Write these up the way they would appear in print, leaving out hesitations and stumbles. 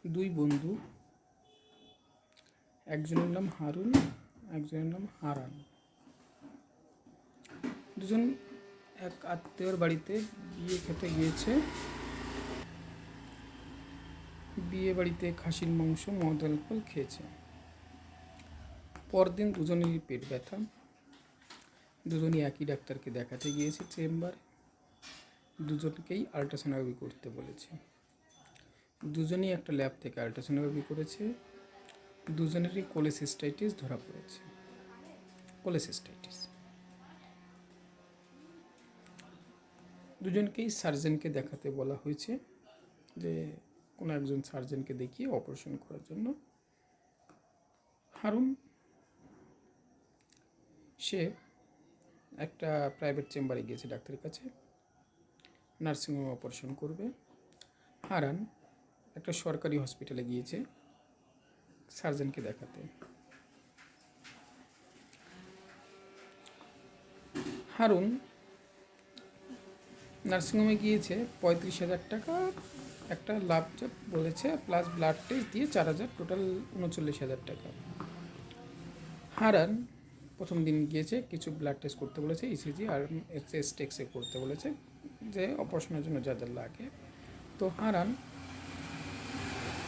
দুই বন্ধু, একজনের নাম হারুন, একজনের নাম হারান। দুজন এক আত্মীয়র বাড়িতে বিয়ে খেতে গিয়েছে। বিয়ে বাড়িতে খাসির মাংস, মদ অ্যালকোহল খেয়েছে। পরদিন দুজনেরই পেট ব্যথা। দুজনই একই ডাক্তারকে দেখাতে গিয়েছে চেম্বারে। দুজনকেই আল্ট্রাসোনোগ্রাফি করতে বলেছে। দুজনেই একটা ল্যাব থেকে আল্ট্রাসোনোগ্রাফি করেছে। দুজনেরই কোলেসিস্টাইটিস ধরা পড়েছে। কোলেসিস্টাইটিস দুজনকেই সার্জেনকে দেখাতে বলা হয়েছে, যে কোনো একজন সার্জেনকে দেখিয়ে অপারেশন করার জন্য। হারুন সে একটা প্রাইভেট চেম্বারে গিয়েছে ডাক্তারের কাছে, নার্সিংহোমে অপারেশন করবে। হারান একটা সরকারি হসপিটালে গিয়েছে সার্জেনকে দেখাতে। হারুন নার্সিংহোমে গিয়েছে 35,000 টাকা একটা লাভ বলেছে, প্লাস ব্লাড টেস্ট দিয়ে 4,000, টোটাল 39,000 টাকা। হারান প্রথম দিন গিয়েছে, কিছু ব্লাড টেস্ট করতে বলেছে, ইসিজি আর চেস্ট এক্সরে করতে বলেছে, যে অপারেশনের জন্য যা যা লাগে। তো হারান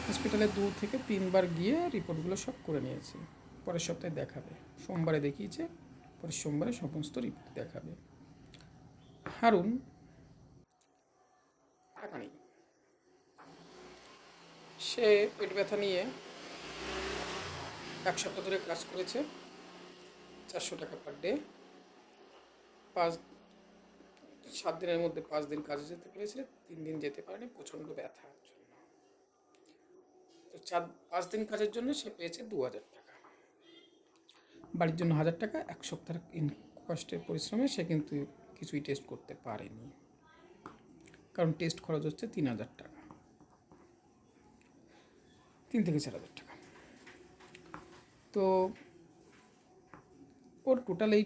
হসপিটালে 2 থেকে 3 বার গিয়ে রিপোর্টগুলো সব করে নিয়েছে। পরের সপ্তাহে দেখাবে, সোমবারে দেখিয়েছে, পরের সোমবারে সমস্ত রিপোর্ট দেখাবে। হারুন টাকা নেই, সে পেট ব্যথা নিয়ে 1 সপ্তাহ ধরে কাজ করেছে, 400 টাকা পার ডে। 7 দিনের মধ্যে 5 দিন কাজে যেতে পেরেছে, 3 দিন যেতে পারেনি প্রচণ্ড ব্যথার জন্য। তো 5 দিন কাজের জন্য সে পেয়েছে 2,000 টাকা। বাড়ির জন্য 1,000 টাকা। 1 সপ্তাহের কষ্টের পরিশ্রমে সে কিন্তু কিছুই টেস্ট করতে পারেনি, কারণ টেস্ট খরচ হচ্ছে 3,000 টাকা, 3 থেকে 4,000 টাকা। তো ওর টোটাল এই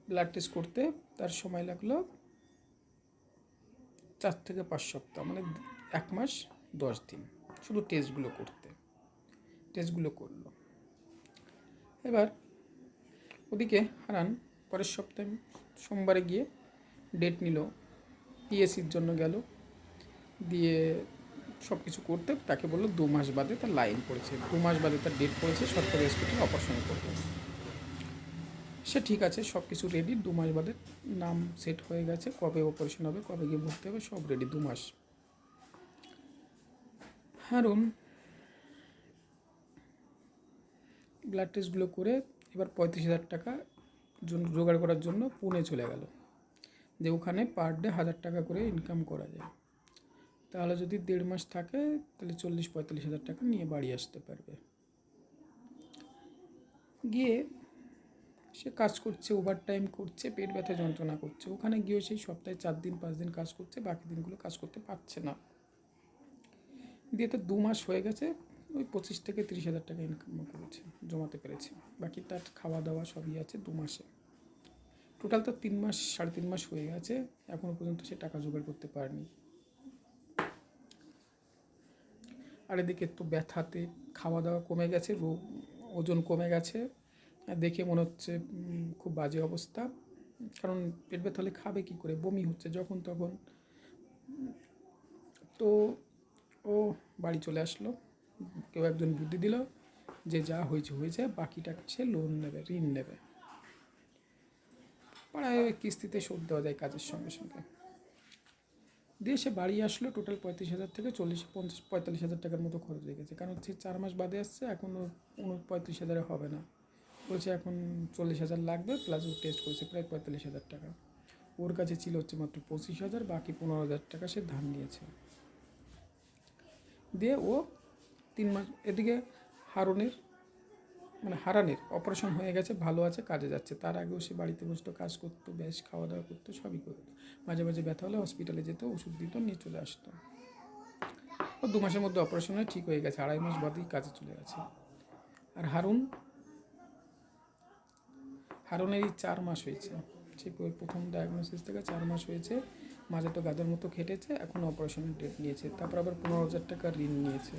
ব্লাড টেস্ট করতে তার সময় লাগলো 4 থেকে 5 সপ্তাহ, মানে 1 মাস 10 দিন, শুধু টেস্টগুলো করতে। টেস্টগুলো করলো। এবার ওদিকে হারান পরের সপ্তাহে সোমবারে গিয়ে ডেট নিল, পিএসসির জন্য গেল, দিয়ে সব কিছু করতে তাকে বললো 2 মাস বাদে তার লাইন পড়েছে, 2 মাস বাদে তার ডেট পড়েছে, সরকারি হসপিটালে অপারেশন করবে। সে ঠিক আছে, সব কিছু রেডি, 2 মাস বাদে নাম সেট হয়ে গেছে, কবে অপারেশন হবে, কবে গিয়ে ভর্তি হবে, সব রেডি, 2 মাস। হারুন ব্লাড টেস্টগুলো করে এবার 35,000 টাকা জোগাড় করার জন্য পুনে চলে গেল, যে ওখানে পার ডে 1,000 টাকা করে ইনকাম করা যায়। তাহলে যদি 1.5 মাস থাকে তাহলে 40-45,000 টাকা নিয়ে বাড়ি আসতে পারবে। গিয়ে সে কাজ করছে, ওভার টাইম করছে, পেট ব্যথা যন্ত্রণা করছে। ওখানে গিয়েও সেই সপ্তাহে 4 দিন 5 দিন কাজ করছে, বাকি দিনগুলো কাজ করতে পারছে না। দিয়ে তো 2 মাস হয়ে গেছে, ওই 25 থেকে 30,000 টাকা ইনকাম করেছে, জমাতে পেরেছে। বাকি তার খাওয়া দাওয়া সবই আছে 2 মাসে। টোটাল তো 3 মাস 3.5 মাস হয়ে গেছে, এখনও পর্যন্ত সে টাকা জোগাড় করতে পারেনি। আর এদিকে তো ব্যথাতে খাওয়া দাওয়া কমে গেছে, ওজন কমে গেছে, দেখে মনে হচ্ছে খুব বাজে অবস্থা। কারণ পেট ব্যথা হলে খাবে কী করে, বমি হচ্ছে যখন তখন। তো ও বাড়ি চলে আসলো, কেউ একজন বুদ্ধি দিল যে যা হয়েছে হয়েছে, বাকিটা সে লোন নেবে, ঋণ নেবে, পাড়ায় কিস্তিতে শোধ দেওয়া যায় কাজের সঙ্গে সঙ্গে। দিয়ে সে বাড়ি আসলো, টোটাল 35,000 থেকে 45,000 টাকার মতো খরচ হয়ে গেছে, কারণ সে 4 মাস বাদে আসছে, এখনও 35,000 হবে না, বলছে এখন 40,000 লাগবে, প্লাস ও টেস্ট করেছে প্রায় 45,000 টাকা। ওর কাছে ছিল হচ্ছে মাত্র 25,000, বাকি 15,000 টাকা সে ধার নিয়েছে। দিয়ে ও 3 মাস, এদিকে হারানের অপারেশন হয়ে গেছে, ভালো আছে, কাজে যাচ্ছে। তার আগেও সে বাড়িতে বসতো, কাজ করতো, বেশ খাওয়া দাওয়া করতো, সবই করতো। মাঝে মাঝে ব্যথা হলে হসপিটালে যেত, ওষুধ দিত, নিয়ে চলে আসতো। ও 2 মাসের মধ্যে অপারেশন হয়ে ঠিক হয়ে গেছে, 2.5 মাস বাদেই কাজে চলে গেছে। আর হারুনেরই 4 মাস হয়েছে, সে প্রথম ডায়াগনোসিস থেকে 4 মাস হয়েছে। মাঝে তো গাধার মতো খেটেছে, এখন অপারেশনের ডেট নিয়েছে, তারপর আবার 15,000 টাকা ঋণ নিয়েছে।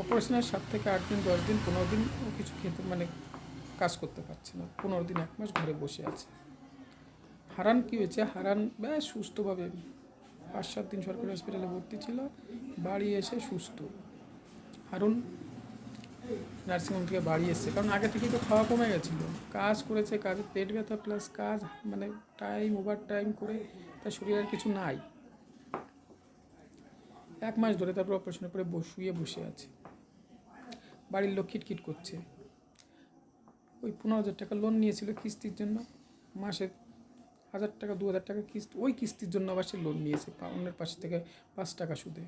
অপারেশনের 7 থেকে 8 দিন, 10 দিন, 15 দিন ও কিছু খেতে মানে কাজ করতে পারছে না, 15 দিন, 1 মাস ঘরে বসে আছে। হারান কী হয়েছে, হারান বেশ সুস্থভাবে 5-7 দিন সরকারি হসপিটালে ভর্তি ছিল, বাড়ি এসে সুস্থ। হারুন নার্সিংহোম থেকে বাড়ি এসছে, কারণ আগে থেকেই তো খাওয়া কমে গেছিলো, কাজ করেছে, কাজে পেট ব্যথা প্লাস কাজ মানে টাইম ওভার টাইম করে তার শরীরে আর কিছু নাই। 1 মাস ধরে তারপর অপারেশনের পরে শুয়ে বসে আছে, বাড়ির লোক খিটখিট করছে। ওই 15,000 টাকা লোন নিয়েছিল কিস্তির জন্য, মাসে 1,000 টাকা 2,000 টাকা কিস্তি, ওই কিস্তির জন্য আবার সে লোন নিয়েছে অন্যের পাশ থেকে 5 টাকা সুদে।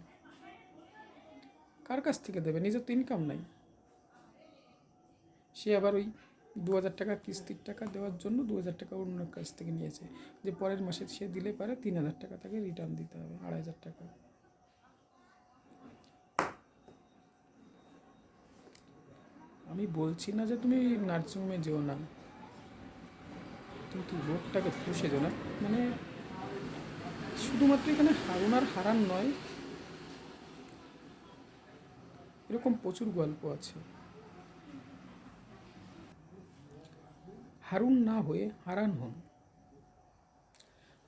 কার কাছ থেকে দেবে, নিজের তো ইনকাম নাই। সে আবার ওই 2,000 টাকা কিস্তির টাকা দেওয়ার জন্য 2,000 টাকা অন্যের কাছ থেকে নিয়েছে, যে পরের মাসে সে দিলে পারে 3,000 টাকা তাকে রিটার্ন দিতে হবে, 2,500 টাকা। আমি বলছি না যে তুমি নার্সিংহোমে যেও না, কিন্তু রোগটাকে পুষে যেও না। মানে শুধুমাত্র এখানে হারুন আর হারান নয়, এরকম প্রচুর গল্প আছে। হারুন না হয়ে হারান হন।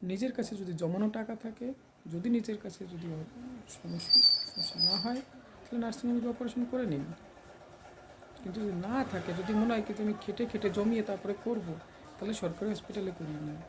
নিজের কাছে যদি জমানো টাকা থাকে, যদি নিজের কাছে যদি সমস্যা না হয়, তাহলে নার্সিংহোমে অপারেশন করে নিন। কিন্তু যদি না থাকে, যদি মনে হয় কি তুমি খেটে খেটে জমিয়ে তারপরে করবো, তাহলে সরকারি হসপিটালে করিয়ে নিন।